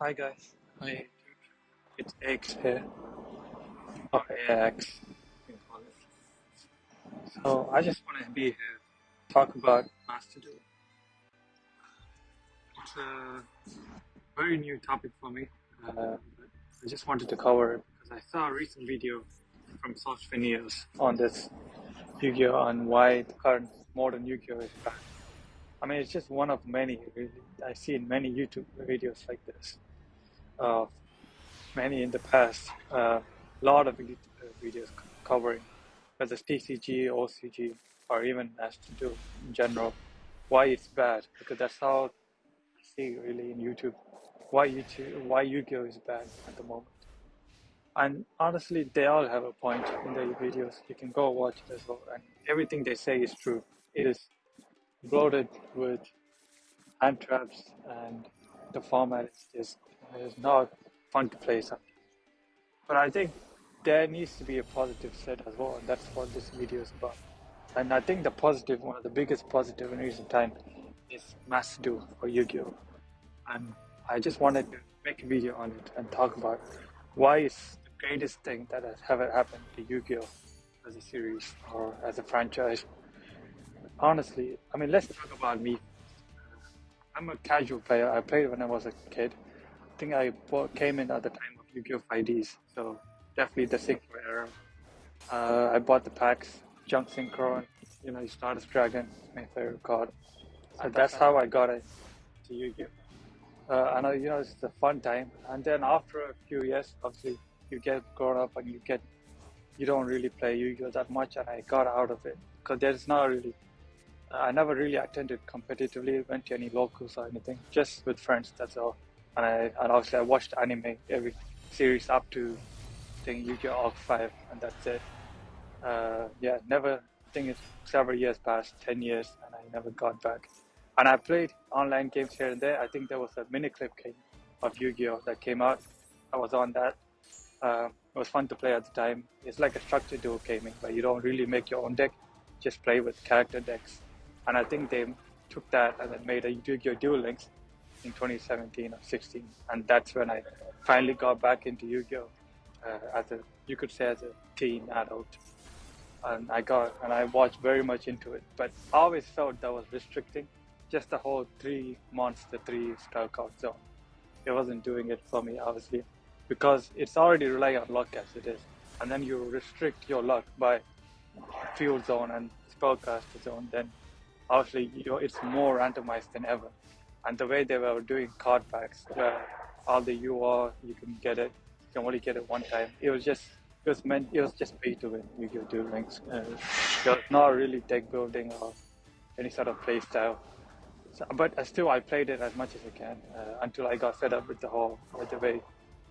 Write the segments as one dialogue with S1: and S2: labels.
S1: Hi guys, hi, it's X here, or AX, you can call it. So I just want to be here, talk about Master Duel. It's a very new topic for me, but I just wanted to cover it because I saw a recent video from Soft Phineas on this Yu-Gi-Oh! On why the current modern Yu-Gi-Oh! Is bad. I mean, it's just one of many, really. I see in many YouTube videos like this. Uh, Many in the past, a lot of videos covering whether it's TCG, OCG, or even as to do in general, why it's bad. Because that's how I see really in YouTube why Yu-Gi-Oh is bad at the moment. And honestly, they all have a point in their videos. You can go watch it as well, and everything they say is true. It is bloated with hand traps, and the format is not fun to play sometimes. But I think there needs to be a positive set as well, and that's what this video is about. And I think the positive, one of the biggest positive in recent time, is Mass Do for Yu-Gi-Oh! And I just wanted to make a video on it and talk about why it's the greatest thing that has ever happened to Yu-Gi-Oh! As a series or as a franchise. Honestly, I mean, let's talk about me. I'm a casual player. I played when I was a kid. I think came in at the time of Yu-Gi-Oh! 5Ds, so definitely the Synchro era. I bought the packs, Junk Synchro, and Stardust Dragon, my favorite card. So that's how I got it to Yu-Gi-Oh! And it's a fun time. And then after a few years, obviously, you get grown up and you don't really play Yu-Gi-Oh! That much, and I got out of it because there's not really. I never really attended competitively, went to any locals or anything, just with friends. That's all. And obviously I watched anime every series up to I think Yu-Gi-Oh! Arc 5, and that's it. Yeah, never. I think it's several years past, 10 years, and I never got back. And I played online games here and there. I think there was a mini clip game of Yu-Gi-Oh that came out. I was on that. It was fun to play at the time. It's like a structured duo gaming, but you don't really make your own deck. Just play with character decks. And I think they took that and then made a Yu-Gi-Oh Duel Links in 2017 or 16, and that's when I finally got back into Yu-Gi-Oh as a you could say as a teen adult, and I watched very much into it. But I always felt that was restricting, just the whole three monster, three spell card zone. It wasn't doing it for me, obviously, because it's already relying on luck as it is, and then you restrict your luck by field zone and spellcaster zone. Then obviously it's more randomized than ever. And the way they were doing card packs, where all the UR you can get it, you can only get it one time. It was just pay to win. You could do links. It was not really deck building or any sort of play style. So, but still, I played it as much as I can until I got fed up with the way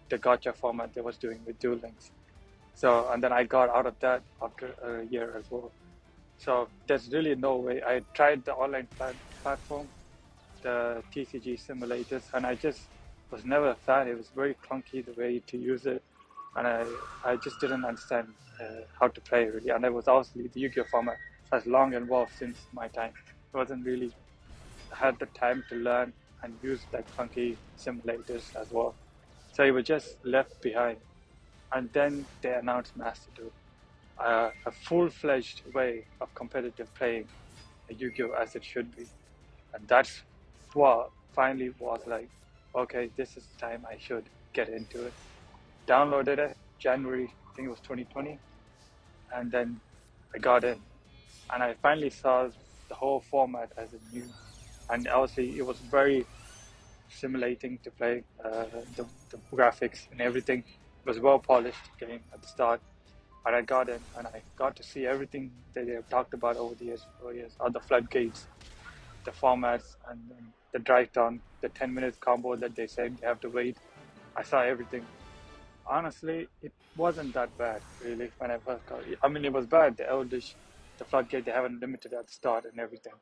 S1: the gacha format they was doing with Duel Links. So, and then I got out of that after a year as well. So there's really no way. I tried the online platform, the TCG simulators, and I just was never a fan. It was very clunky the way to use it, and I just didn't understand how to play really. And it was obviously the Yu-Gi-Oh format has long evolved since my time. It wasn't really had the time to learn and use like clunky simulators as well. So it was just left behind. And then they announced Master Duel, a full-fledged way of competitive playing Yu-Gi-Oh as it should be. And that's what finally was like, okay, this is the time I should get into it. Downloaded it January, I think it was 2020, and then I got in, and I finally saw the whole format as a new, and obviously it was very simulating to play. The graphics and everything was well polished game at the start, and I got in, and I got to see everything that they have talked about over the years, all the floodgates, the formats, and the drive down, the 10 minutes combo that they said you have to wait. I saw everything. Honestly, it wasn't that bad, really, when I first got it. I mean, it was bad, the Eldish, the floodgate, they haven't limited at the start and everything.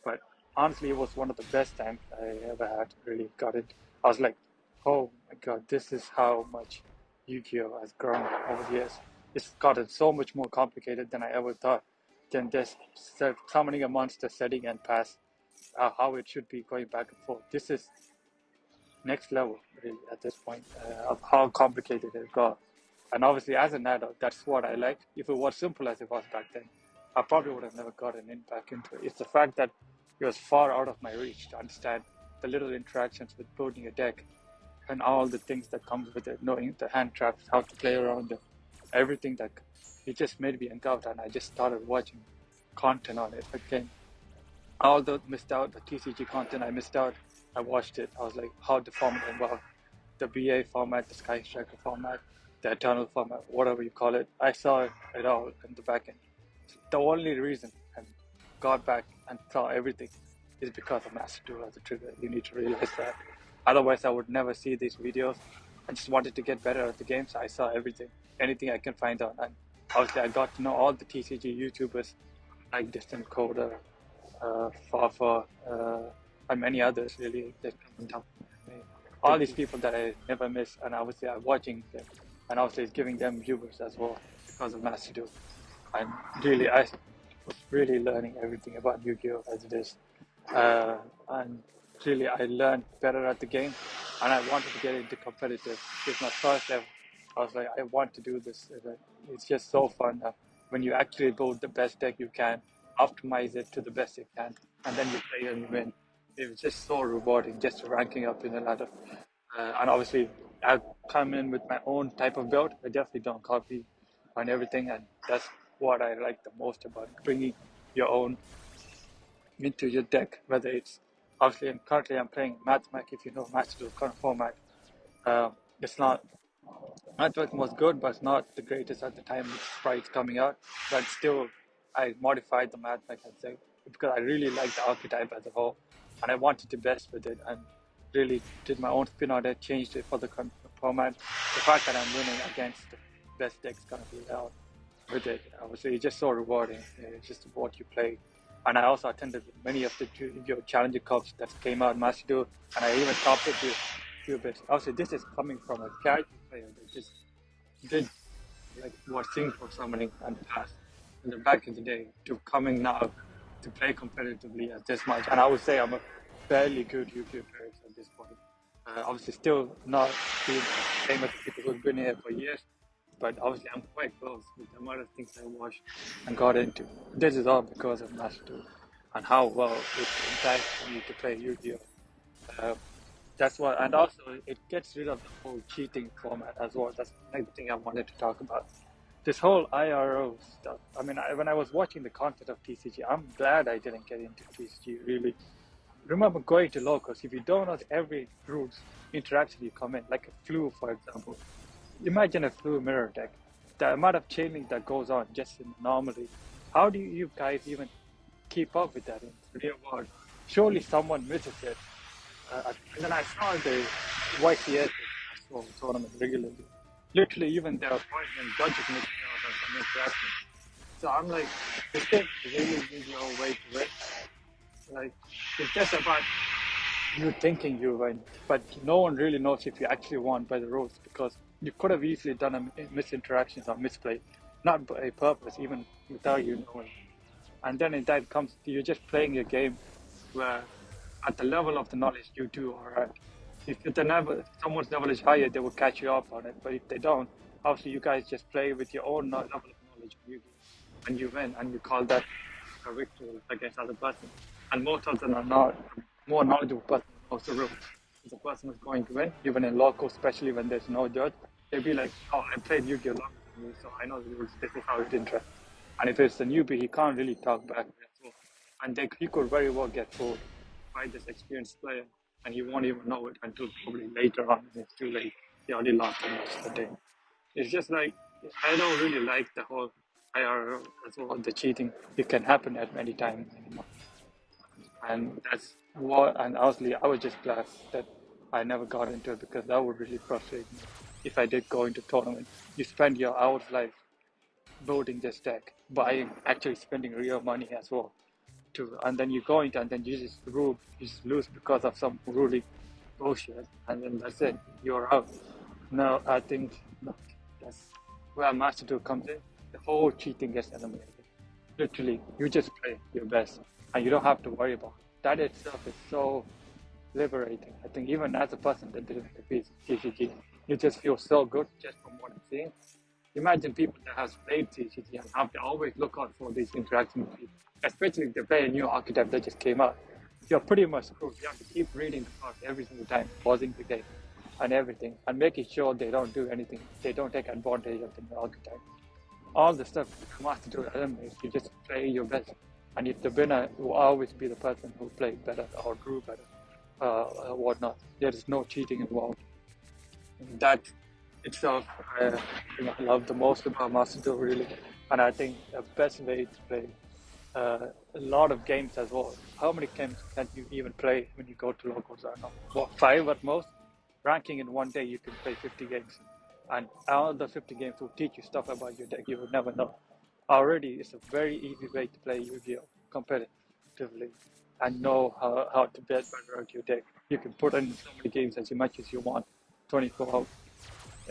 S1: But honestly, it was one of the best times I ever had, really got it. I was like, oh my god, this is how much Yu-Gi-Oh! Has grown over the years. It's gotten so much more complicated than I ever thought. Than just summoning a monster, setting and pass how it should be going back and forth. This is next level really at this point of how complicated it got. And obviously, as an adult, that's what I like. If it was simple as it was back then, I probably would have never gotten in back into it. It's the fact that it was far out of my reach to understand the little interactions with building a deck and all the things that comes with it, knowing the hand traps, how to play around it, everything that it just made me encounter, and I just started watching content on it again. Although missed out the TCG content, I missed out. I watched it. I was like, how the format involved, the BA format, the Sky Striker format, the Eternal format, whatever you call it. I saw it all in the back end. The only reason I got back and saw everything is because of Master Duel as a trigger. You need to realize that. Otherwise, I would never see these videos. I just wanted to get better at the game, so I saw everything, anything I can find out. And obviously, I got to know all the TCG YouTubers like Distant Coder, Fafa, and many others really that come on top of me. All these people that I never miss, and obviously I'm watching them, and obviously it's giving them viewers as well because of Master Duel. And really, I was really learning everything about Yu-Gi-Oh as it is. And really, I learned better at the game, and I wanted to get into competitive. It's my first ever. I was like, I want to do this event. It's just so fun when you actually build the best deck you can, optimize it to the best you can, and then you play and you win. It was just so rewarding, just ranking up in the ladder. And obviously, I come in with my own type of build. I definitely don't copy on everything, and that's what I like the most about bringing your own into your deck. Whether it's obviously, and currently I'm playing Mathmech. If you know Master Duel current format, it's not Networking was good, but not the greatest at the time with sprites coming out. But still, I modified the math, like I said, because I really liked the archetype as a whole, and I wanted to best with it, and really did my own spin on it, changed it for the format. The fact that I'm winning against the best decks currently out with it, obviously, it's just so rewarding. It's just what you play. And I also attended many of the Challenger Cups that came out in Master Duel, and I even topped it with few bits. Also, this is coming from a casual player that just did like was seen for summoning and past in the back in the day to coming now to play competitively at this much. And I would say I'm a fairly good Yu-Gi-Oh player at this point. Obviously, still not being famous people who've been here for years, but obviously I'm quite close with the amount of things I watched and got into. This is all because of Master Duel and how well it enticed me to play Yu-Gi-Oh. That's what, and also it gets rid of the whole cheating format as well. That's another thing I wanted to talk about. This whole IRO stuff. I mean, when I was watching the content of TCG, I'm glad I didn't get into TCG. Really, remember going to locals. If you don't know every rules interaction you come in, like a flu, for example. Imagine a flu mirror deck. The amount of chaining that goes on just normally. How do you guys even keep up with that in the real world? Surely someone misses it. And then I saw the YCS tournament regularly. Literally, even there are points when judges missing out on some interaction. So I'm like, this thing really gives you a way to win. Like, it's just about you thinking you win, but no one really knows if you actually won by the rules because you could have easily done a misinteractions or misplay, not by purpose, even without you knowing. And then in that comes, you're just playing a game where at the level of the knowledge you do alright. If someone's level is higher, they will catch you up on it. But if they don't, obviously you guys just play with your own level of knowledge and you win, and you call that a victory against other person. And most of them are not more knowledgeable person knows the rules. If the person is going to win, even in local, especially when there's no judge, they'll be like, "Oh, I played Yu-Gi-Oh longer than you, so I know the rules. This is how it interests." And if it's a newbie, he can't really talk back. And he could very well get fooled by this experienced player, and he won't even know it until probably later on when it's too late. He already lost the match that day. It's just like, I don't really like the whole IRL as well, the cheating. It can happen at any time anymore. And that's what, and honestly, I was just glad that I never got into it because that would really frustrate me if I did go into tournament. You spend your hours life building this deck, buying, actually spending real money as well. And then you go into and then you just lose because of some ruling bullshit, and then that's it, you're out. No, I think that's where Master Duel comes in. The whole cheating gets eliminated. Literally, you just play your best, and you don't have to worry about it. That itself is so liberating. I think even as a person that didn't play TCG, you just feel so good just from what I'm seeing. Imagine people that has played TCG and have to always look out for these interactions with people, especially if they play a new archetype that just came out. You're pretty much screwed. You have to keep reading the cards every single time, pausing the game and everything, and making sure they don't do anything. They don't take advantage of the new archetype. All the stuff you must do eliminates. You just play your best. And if the winner will always be the person who played better or drew better, whatnot. There is no cheating involved. That itself, I love the most about Master Duel, really. And I think the best way to play a lot of games as well. How many games can you even play when you go to locals? I don't know. What, 5 at most? Ranking in one day, you can play 50 games. And all the 50 games will teach you stuff about your deck you would never know. Already, it's a very easy way to play Yu-Gi-Oh! Competitively and know how to bet better out your deck. You can put in so many games as much as you want, 24 hours.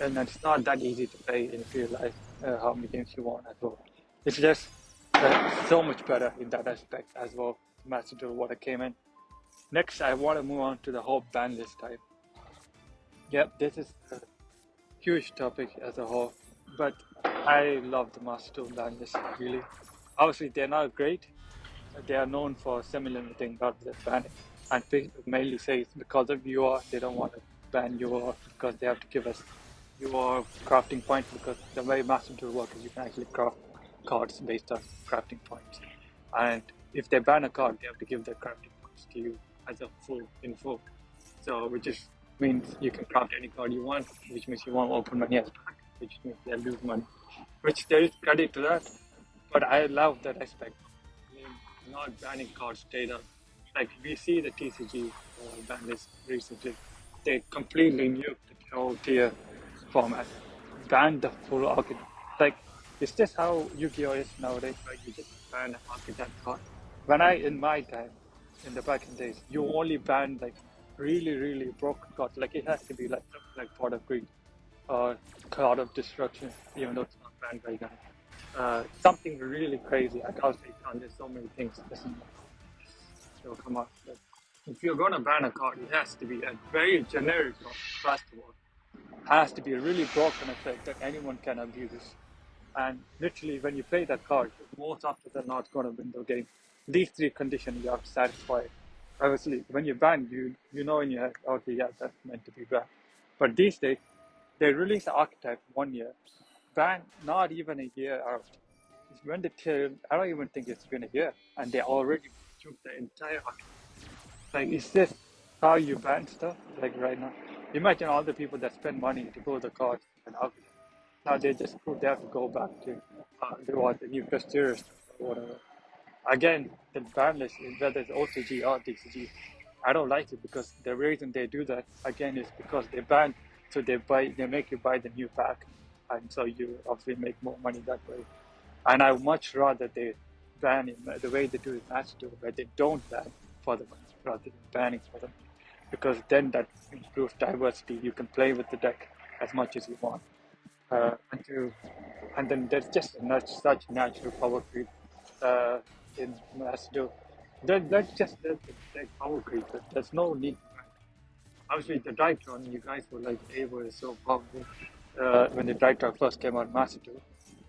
S1: And it's not that easy to play in real life, how many games you want as well. It's just so much better in that aspect as well, Master Duel, what I came in. Next, I want to move on to the whole ban list type. Yep, this is a huge topic as a whole, but I love the Master Duel ban list, really. Obviously, they're not great. They are known for semi-limiting rather than banning. And people mainly say it's because of UR, they don't want to ban UR because they have to give us UR crafting points, because the way Master Duel works is you can actually craft cards based on crafting points. And if they ban a card, they have to give their crafting points to you as a full. So which just means you can craft any card you want, which means you won't open money as back, which means they'll lose money. Which there is credit to that, but I love that aspect. I mean, not banning cards straight up. Like we see the TCG ban list recently, they completely nuked the whole tier format, banned the full archetype. Like, is this how Yu-Gi-Oh is nowadays? Like you just ban an archetype card. When in my time, in the back in days, you only ban like really broken cards. Like it has to be like something like Pot of Greed or Cloud of Destruction, even though it's not banned right now. Something really crazy. I can't say there's so many things. So come on. Like, if you're gonna ban a card, it has to be a very generic card, first of all. Has to be a really broken effect that anyone can abuse. And literally, when you play that card, most often than not going to win the game. These 3 conditions you have to satisfy. Obviously, when you ban, you know in your head, okay, yeah, that's meant to be banned. But these days, they release the archetype 1 year, ban not even a year out. When they tell, I don't even think it's been a year, and they already took the entire archetype. Like, is this how you ban stuff? Like right now, imagine all the people that spend money to pull the cards and archetype. Now they have to go back to they want the new Casterius or whatever. Again, the ban list, whether it's OCG or DCG, I don't like it because the reason they do that again is because they ban, so they make you buy the new pack, and so you obviously make more money that way. And I would much rather they ban it the way they do it Match Duel, where they don't ban for the money rather than banning for the money, because then that improves diversity. You can play with the deck as much as you want. Uh, and, to, and then there's just such natural power creep in Master Duel. Let's just let the deck power creep. There's no need to ban. Obviously, the Drytron, you guys were like, Ava is so powerful. When the Drytron first came out, Master Duel,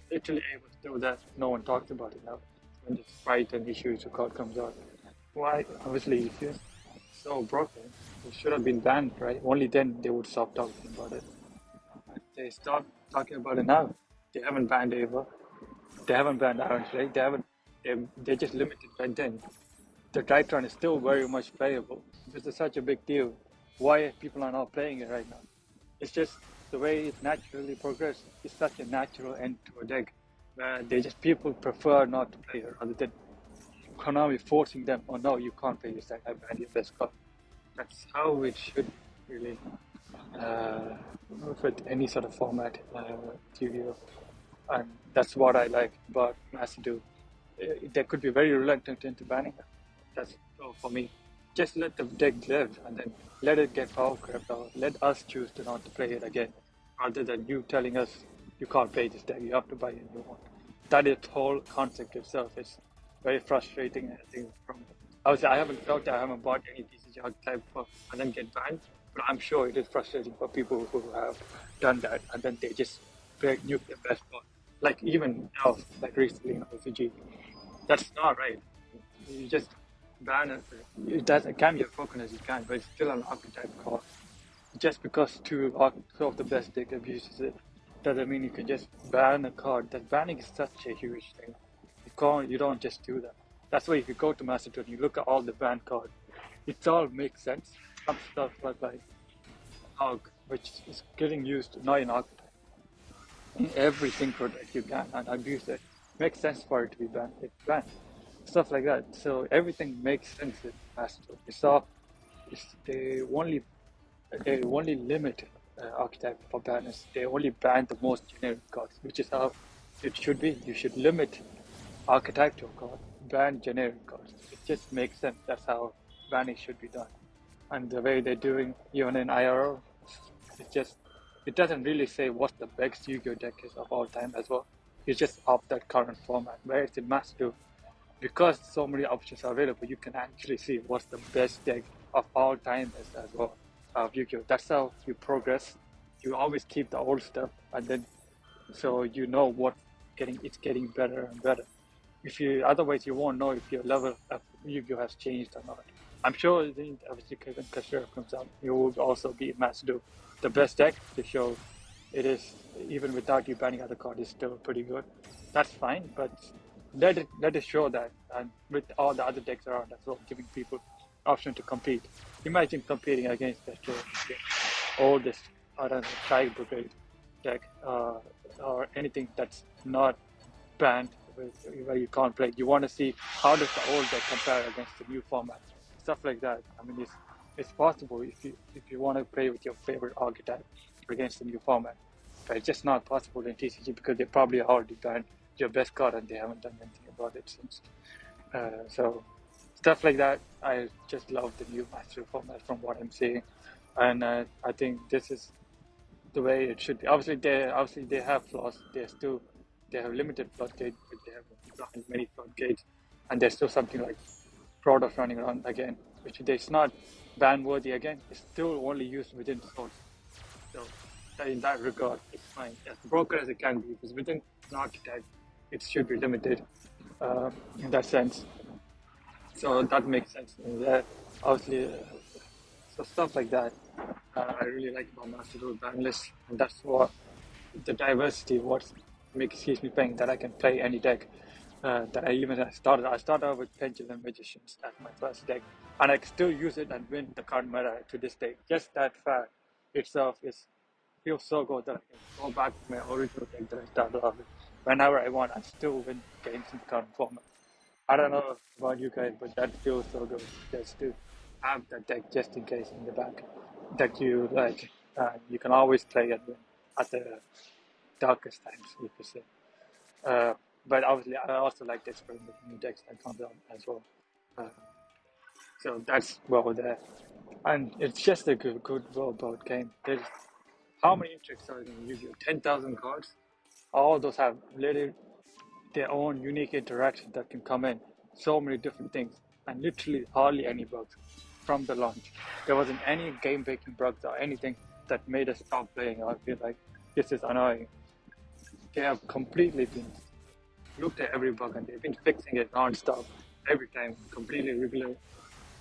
S1: literally able to do that. No one talks about it now. When this fight and issues the card comes out. Why? Obviously, if you're so broken, it should have been banned, right? Only then they would stop talking about it. They stopped talking about it now. They haven't banned Ava. They haven't banned Orange, right? They haven't. They just limited back then. The Titron is still very much playable. This is such a big deal. Why people are not playing it right now? It's just the way it naturally progressed. It's such a natural end to a deck where people prefer not to play it rather than Konami forcing them. Oh no, you can't play this deck. I banned your best card. That's how it should really with any sort of format Yu-Gi-Oh! And that's what I like about Master Duel. They could be very reluctant into banning it. That's for me. Just let the deck live and then let it get power crept or let us choose to not to play it again, rather than you telling us you can't play this deck, you have to buy a new one. That is whole concept itself is very frustrating. I think I haven't bought any TCG the archetype and then get banned. But I'm sure it is frustrating for people who have done that and then they just nuke their best bot. Like even now, like recently in OCG, that's not right. You just ban it. It can be a token as you can, but it's still an archetype card. Just because two of the best deck abuses it, doesn't mean you can just ban a card. That banning is such a huge thing. You don't just do that. That's why if you go to Master Tour and you look at all the banned cards, it all makes sense. Some stuff like Hog, which is getting used not in archetype. In every synchro deck you can and abuse it. Makes sense for it to be banned. It's banned. Stuff like that. So everything makes sense in Master Tour. You saw they only limit archetype for banners. They only ban the most generic cards, which is how it should be. You should limit archetype to a card, ban generic cards. It just makes sense. That's how banning should be done. And the way they're doing, even in IRL, it doesn't really say what the best Yu-Gi-Oh deck is of all time as well. It's just of that current format. Whereas in Master, because so many options are available, you can actually see what's the best deck of all time is as well of Yu-Gi-Oh. That's how you progress. You always keep the old stuff, and then so you know it's getting better and better. If you otherwise you won't know if your level of Yu-Gi-Oh has changed or not. I'm sure obviously when Kashira comes out, you will also be Matsudo. The best deck to show it is even without you banning other cards is still pretty good. That's fine, but let it show that and with all the other decks around as well, giving people option to compete. Imagine competing against the oldest I don't know, Tiger Brigade deck or anything that's not banned where you can't play. You want to see how does the old deck compare against the new format, stuff like that. I mean, it's possible if you want to play with your favorite archetype against the new format, but it's just not possible in TCG because they probably already banned your best card and they haven't done anything about it since. So stuff like that, I just love the new master format from what I'm seeing, and I think this is the way it should be. Obviously they have flaws. They have limited floodgates, but they have not many floodgates, and there's still something like product running around again, which is not ban worthy again. It's still only used within source. So in that regard, it's fine. As broken as it can be, because within an archetype, it should be limited in that sense. So that makes sense. And obviously, so stuff like that, I really like about Master Duel Banlist, and that's what the diversity what keeps me playing. That I can play any deck. That I started out with Pendulum Magicians as my first deck, and I can still use it and win the card meta to this day. Just that fact itself feels so good that I can go back to my original deck that I started off with. Whenever I want, I still win games in the current format. I don't know about you guys, but that feels so good just to have that deck just in case in the back that you like. You can always play it at the darkest times, you could say. Uh, but obviously, I also like to experiment with new decks that comes out as well. Uh, so that's well there, and it's just a good well built game. There's how many tricks are in Yu-Gi-Oh? 10,000 cards. All those have literally their own unique interaction that can come in. So many different things, and literally hardly any bugs from the launch. There wasn't any game breaking bugs or anything that made us stop playing or feel like this is annoying. They have completely been looked at every bug and they've been fixing it non-stop every time, completely regular,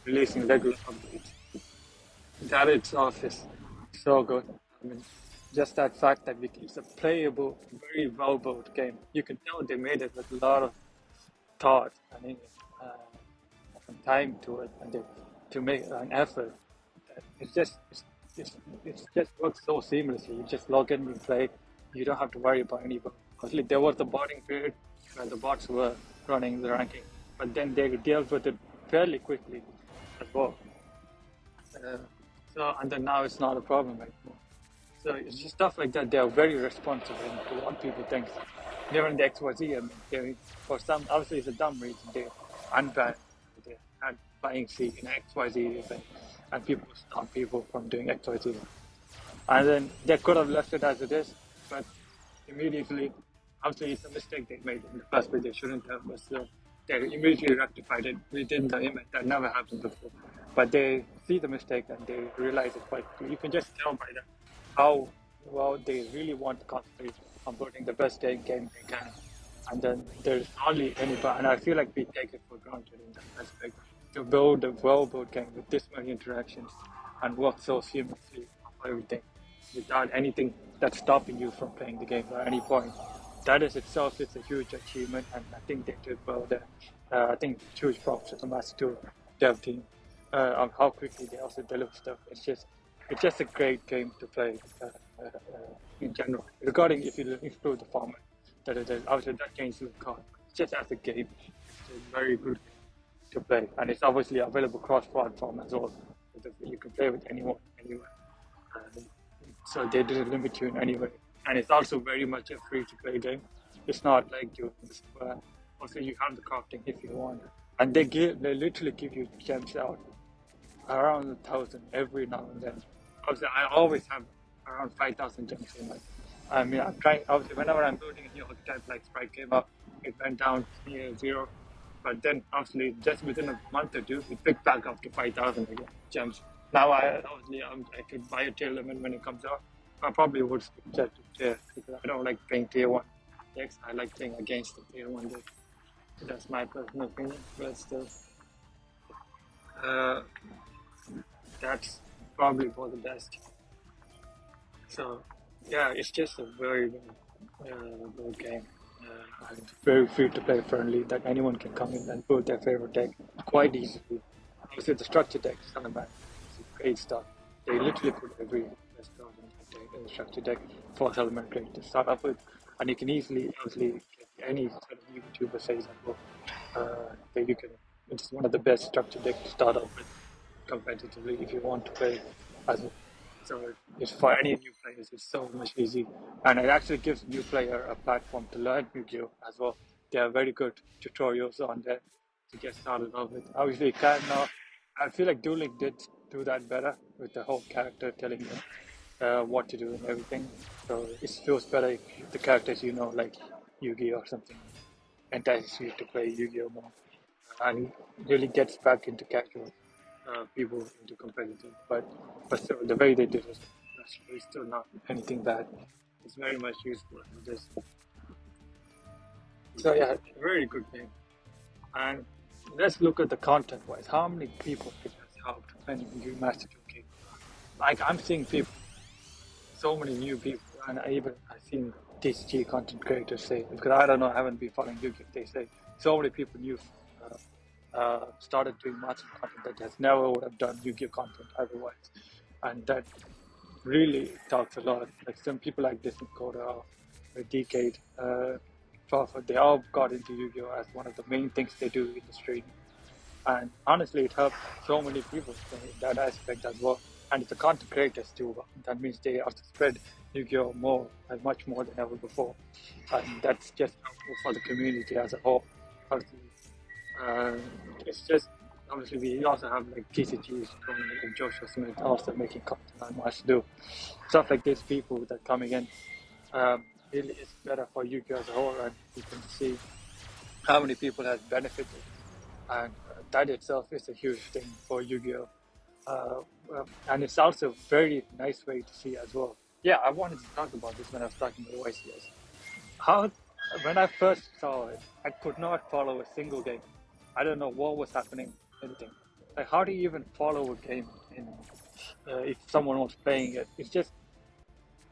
S1: releasing regular updates. That itself is so good. I mean, just that fact that it's a playable, very well-built game. You can tell they made it with a lot of thought and uh, some time to it, and to make an effort. It's just it's just works so seamlessly. You just log in, you play. You don't have to worry about any bug. Obviously, there was the botting period where the bots were running the ranking, but then they dealt with it fairly quickly as well. Uh, and then now it's not a problem anymore. So it's just stuff like that. They are very responsive to what people think. Even the XYZ, I mean, for some, obviously it's a dumb reason, they unbanned, they had buying C in XYZ event, and people stop people from doing XYZ. And then they could have left it as it is, but immediately, obviously it's a mistake they made in the first place, they shouldn't have, but still, they immediately rectified it within the event. That never happened before. but they see the mistake and they realize it quite quickly. You can just tell by that how well they really want to concentrate on building the best game they can. And then there's hardly any, and I feel like we take it for granted in that aspect to build a well-built game with this many interactions and work so seamlessly on everything without anything that's stopping you from playing the game at any point. That is itself is a huge achievement, and I think they did well there. I think huge props to the Master 2 dev team on how quickly they also deliver stuff. It's just a great game to play in general. Regarding if you include the format, obviously that changes the card. Just as a game, it's a very good game to play, and it's obviously available cross-platform as well. You can play with anyone, anywhere. Uh, so they didn't limit you in any way, and it's also very much a free-to-play game. It's not like you. Also, you have the crafting if you want, and they literally give you gems out around 1,000 every now and then. Obviously, I always have around 5,000 gems in my. I mean, I'm trying. Obviously, whenever I'm building a new archetype like Sprite came up, it went down near zero. But then, obviously, just within a month or two, it picked back up to 5,000 again gems. Now, I could buy a tier limit when it comes out. I probably would stick to tier because I don't like playing tier one decks. I like playing against the tier one deck. That's my personal opinion. But still, uh, that's probably for the best. So, yeah, it's just a very good game. And very free to play friendly that anyone can come in and build their favorite deck quite easily. Obviously, the structure deck is not bad. It's great stuff. They literally put every best card in the structure deck for element grade to start off with, and you can easily, obviously, get any sort of YouTuber says that well, that you can. It's one of the best structure decks to start off with competitively if you want to play as a so it's for any new players, it's so much easy, and it actually gives new player a platform to learn Yu-Gi-Oh as well. There are very good tutorials on there to get started off with. Obviously, you can now. I feel like Dueling did do that better with the whole character telling you what to do and everything. So it feels better if the characters you know, like Yu-Gi-Oh or something, entices you to play Yu-Gi-Oh more, and really gets back into casual people into competitive. But still, the way they did it, it's still not anything bad. It's very much useful in this. So yeah, very good game. And let's look at the content wise. How many people it has helped when you master your game? Like I'm seeing people, so many new people, and I've seen TCG content creators say because I don't know, I haven't been following Yu-Gi. They say so many people new started doing master content that has never would have done Yu-Gi-Oh content otherwise, and that really talks a lot. Like some people like this Coda, Decade, Crawford, they all got into Yu-Gi-Oh as one of the main things they do in the stream. And honestly, it helped so many people in that aspect as well. And it's the content creators too. That means they have to spread Yu-Gi-Oh more, and much more than ever before. And that's just helpful for the community as a whole. Obviously, uh, it's just obviously we also have like TCGs like Joshua Smith also making content on much do stuff like this. People that coming in really is better for Yu-Gi-Oh as a whole, and you can see how many people has benefited, and that itself is a huge thing for Yu-Gi-Oh. And it's also a very nice way to see as well. Yeah, I wanted to talk about this when I was talking about YCS. How when I first saw it, I could not follow a single game. I don't know what was happening. Anything. Like, how do you even follow a game if someone was playing it? It's just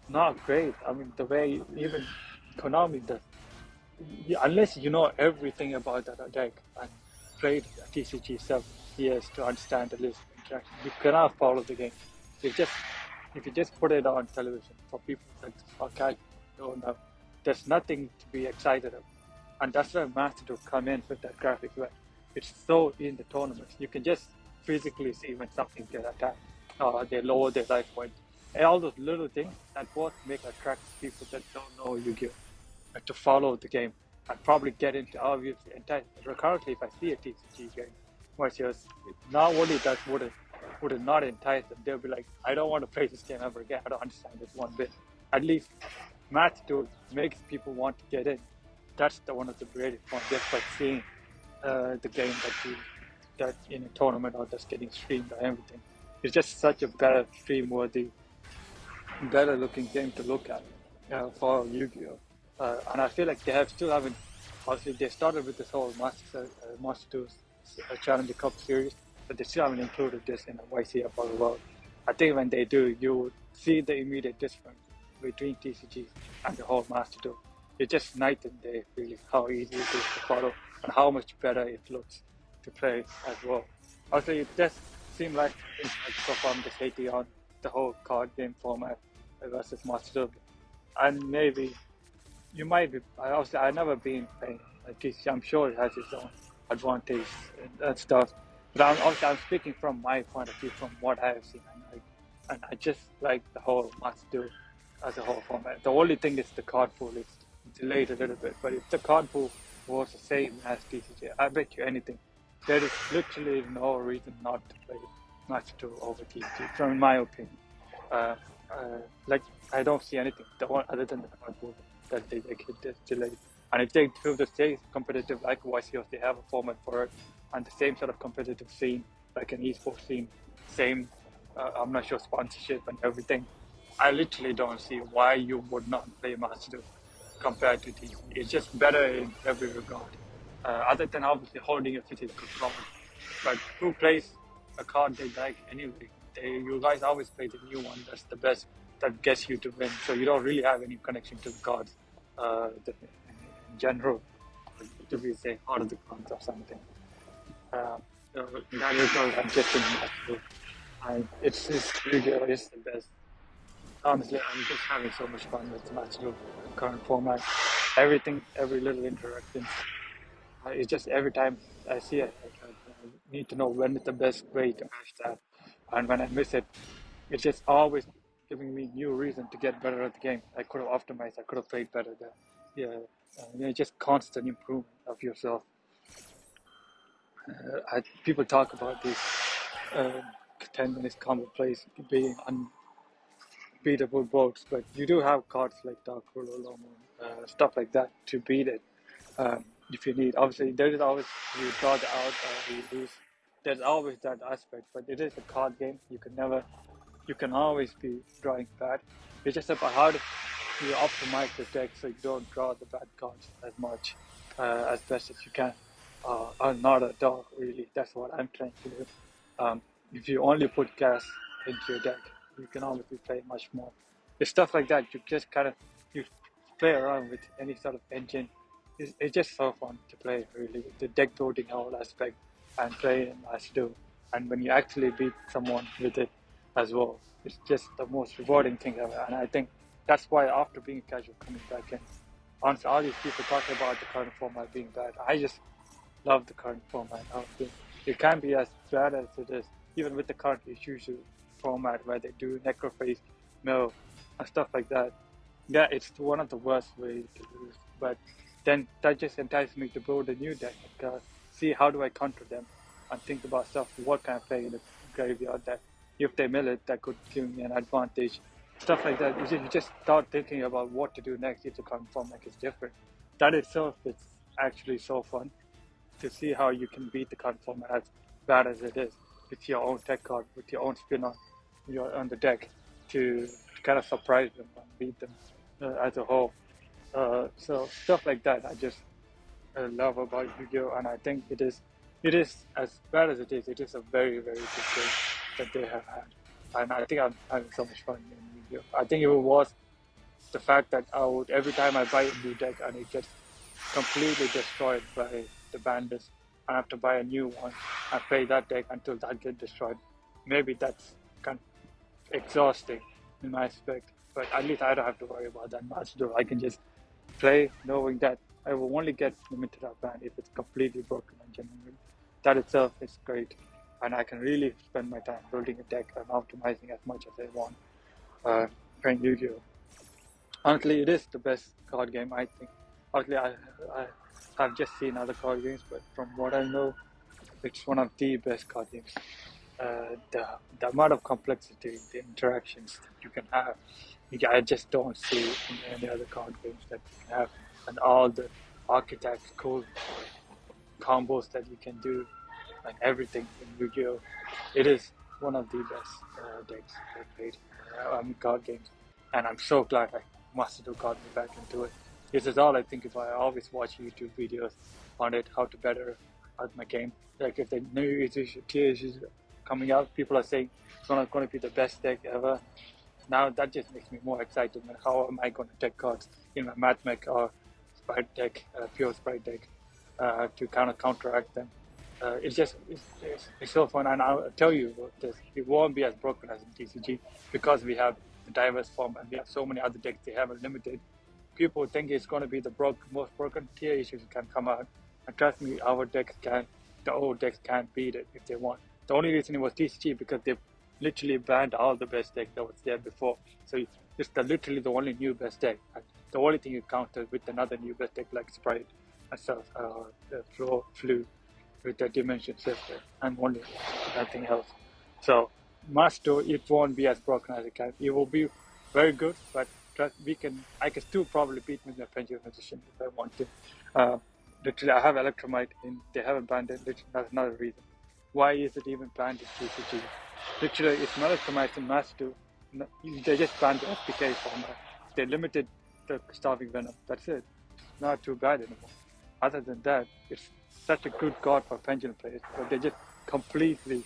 S1: not great. I mean, the way even Konami does, unless you know everything about that deck and played TCG several years to understand the list interaction, you cannot follow the game. You just if you just put it on television for people that are casual, don't know, there's nothing to be excited about. And that's where Master will come in with that graphics where it's so in the tournaments. You can just physically see when something gets attacked or they lower their life point. And all those little things that both make attract people that don't know Yu-Gi-Oh! To follow the game and probably get into obviously currently if I see a TCG game what's yours, not only that would it not entice them, they'll be like, I don't want to play this game ever again. I don't understand this one bit. At least Math Tool makes people want to get in. That's one of the greatest points just by seeing the game that you that in a tournament or that's getting streamed or everything. It's just such a better stream worthy, better looking game to look at for Yu-Gi-Oh! And I feel like they have still haven't. Obviously, they started with this whole Master 2 Challenger Cup series, but they still haven't included this in the YCF as well. I think when they do, you would see the immediate difference between TCG and the whole Master 2. It's just night and day, really, how easy it is to follow and how much better it looks to play as well. Obviously, it does seem like Microsoft just hating on the whole card game format versus Master 2. And maybe you might be. Obviously, I've never been playing TCG. I'm sure it has its own advantage and stuff. But I'm speaking from my point of view, from what I have seen. And I just like the whole Master 2 as a whole format. The only thing is the card pool is delayed a little bit. But if the card pool was the same as TCG, I bet you anything. There is literally no reason not to play Master 2 over TCG, from my opinion. Like I don't see anything other than the card pool that they get delayed. And if they do the same competitive like YCOs, they have a format for it, and the same sort of competitive scene, like an esports scene, same, I'm not sure, sponsorship and everything. I literally don't see why you would not play Master 2 compared to TCG. It's just better in every regard. Other than obviously holding a physical card. But who plays a card they like anyway? You guys always play the new one. That's the best. That gets you to win. So you don't really have any connection to the cards in general. To be say part of the cards or something. So that is what I'm just in Master. And it's Yu-Gi-Oh! The best. Honestly, I'm just having so much fun with the Master current format. Everything, every little interaction. It's just every time I see it, I need to know when is the best way to match that. And when I miss it, it's just always giving me new reason to get better at the game. I could have optimized, I could have played better there. Yeah, just constant improvement of yourself. People talk about these uh, 10 minutes combo plays being unbeatable boards, but you do have cards like Dark Ruler, Lomo, stuff like that to beat it. If you need, obviously, there is always you draw the out or you lose. There's always that aspect, but it is a card game. You can always be drawing bad. It's just about how to you optimize the deck so you don't draw the bad cards as much as best as you can. Not at all, really. That's what I'm trying to do. If you only put gas into your deck, you can obviously play much more. It's stuff like that. You just kind of you play around with any sort of engine. It's just so fun to play, really. The deck building whole aspect and playing as do. And when you actually beat someone with it as well, it's just the most rewarding thing ever. And I think that's why after being casual coming back in, honestly, all these people talking about the current format being bad, I just love the current format. It can be as bad as it is, even with the current issues format where they do necrophase, mill, and stuff like that. Yeah, it's one of the worst ways to lose. But then that just entices me to build a new deck. See how do I counter them, and think about stuff. What can I play in the graveyard that if they mill it, that could give me an advantage. Stuff like that. You just start thinking about what to do next if the current format is different. That itself is actually so fun to see how you can beat the current format as bad as it is with your own tech card, with your own spin on the deck to kind of surprise them and beat them as a whole. So stuff like that I just love about Yu-Gi-Oh! And I think it is as bad as it is. It is a very very good game that they have had, and I think I'm having so much fun in Yu-Gi-Oh! I think it was the fact that I would every time I buy a new deck and it gets completely destroyed by the bandits. I have to buy a new one and play that deck until that gets destroyed. Maybe that's kind of exhausting in my aspect, but at least I don't have to worry about that much. Though I can just play knowing that I will only get limited up band if it's completely broken and genuine. That itself is great, and I can really spend my time building a deck and optimizing as much as I want. Playing Yu-Gi-Oh! Honestly, it is the best card game, I think. Honestly, I have just seen other card games, but from what I know, it's one of the best card games. The amount of complexity, the interactions that you can have, I just don't see in any other card games that you can have, and all the archetypes, cool combos that you can do. and everything in Yu-Gi-Oh. It is one of the best decks I've played. Card games, and I'm so glad Master got me back into it. This is all I think if I always watch YouTube videos on it, how to better out my game. Like if the new tier issues coming out, people are saying it's not going to be the best deck ever. Now that just makes me more excited. Man, how am I going to take cards in my Math Mech or Sprite deck, pure Sprite deck, to kind of counteract them? It's so fun, and I'll tell you this: it won't be as broken as in TCG because we have the diverse form and we have so many other decks. They have a limited. People think it's going to be the most broken tier issues can come out, and trust me, our decks can. The old decks can't beat it if they want. The only reason it was TCG because they literally banned all the best decks that was there before. So it's literally the only new best deck. And the only thing you counter with another new best deck like Sprite and stuff, Flu with the Dimension Shifter and only nothing else. So Master, it won't be as broken as it can. It will be very good, but I can still probably beat with the Pendulum Magician if I want to. Literally, I have Electromite and they haven't banned it. Literally, that's another reason. Why is it even banned in TCG? Literally, it's Electromite and Master. They just banned the SPK format. They limited the Starving Venom. That's it. It's not too bad anymore. Other than that, it's such a good card for Pendulum players, but they just completely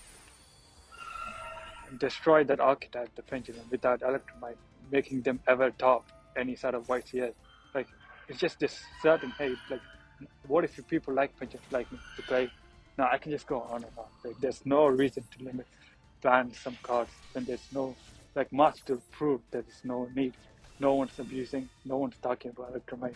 S1: destroyed that archetype, the Pendulum, without Electromite, making them ever top any sort of YCS. Like, it's just this certain hate. Like, what if people like Pendulum like me to play? No, I can just go on and on. Like, there's no reason to ban some cards when there's no, like, Master proved that there's no need. No one's abusing, no one's talking about Electromite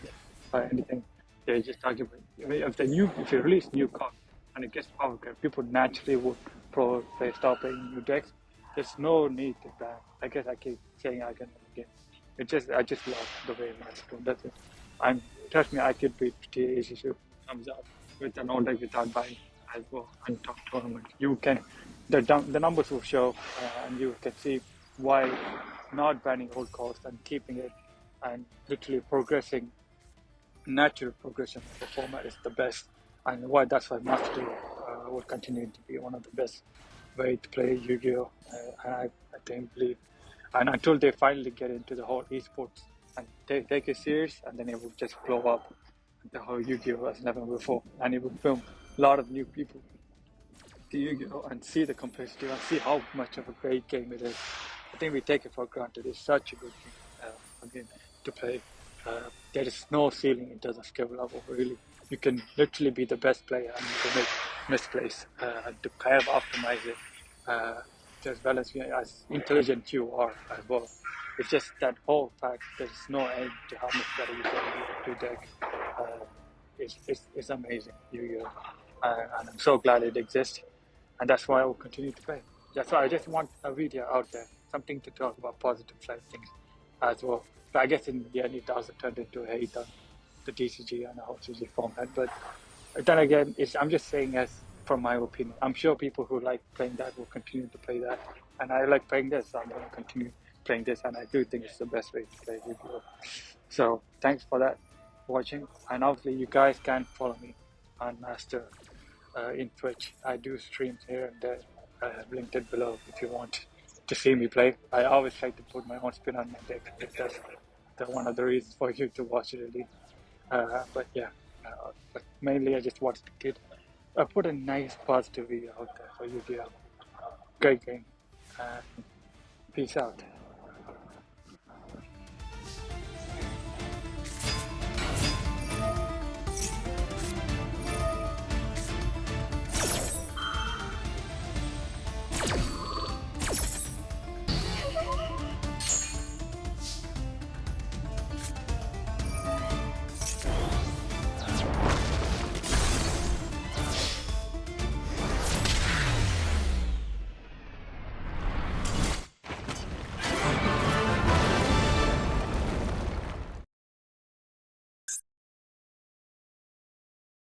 S1: or anything. They're just talking about, if you release new cards and it gets power grab, people naturally would start playing new decks. There's no need to ban. I guess I keep saying again and again. I just love the way Master. That's it. Trust me, I could beat TACC comes out with an old deck without buying as well and top tournament. You can, the numbers will show, and you can see why not banning old cards and keeping it and literally progressing. Natural progression of the format is the best, and that's why Master will continue to be one of the best way to play Yu-Gi-Oh! And I believe, and until they finally get into the whole esports and take it serious, and then it will just blow up the whole Yu-Gi-Oh! As never before, and it will film a lot of new people to Yu-Gi-Oh! And see the complexity and see how much of a great game it is. I think we take it for granted. It's such a good game to play. There is no ceiling in terms of skill level, really. You can literally be the best player and you can make misplays to kind of optimize it as well as intelligent you are as well. It's just that whole fact there's no end to how much better you can do deck. It's amazing, Yu-Gi-Oh! And I'm so glad it exists, and that's why I will continue to play. That's why I just want a video out there, something to talk about positive side things as well. But I guess in the end it also turned into a hate on the TCG and the whole CG format. But then again, I'm just saying as from my opinion. I'm sure people who like playing that will continue to play that. And I like playing this, so I'm going to continue playing this. And I do think it's the best way to play Yu-Gi-Oh! So thanks for that, watching. And obviously you guys can follow me on Master in Twitch. I do streams here and there. I have linked it below if you want to see me play. I always try to put my own spin on my deck. That's one of the reasons for you to watch it, really. But yeah, but mainly I just wanted to put a nice positive video out there for you. Great game. Peace out.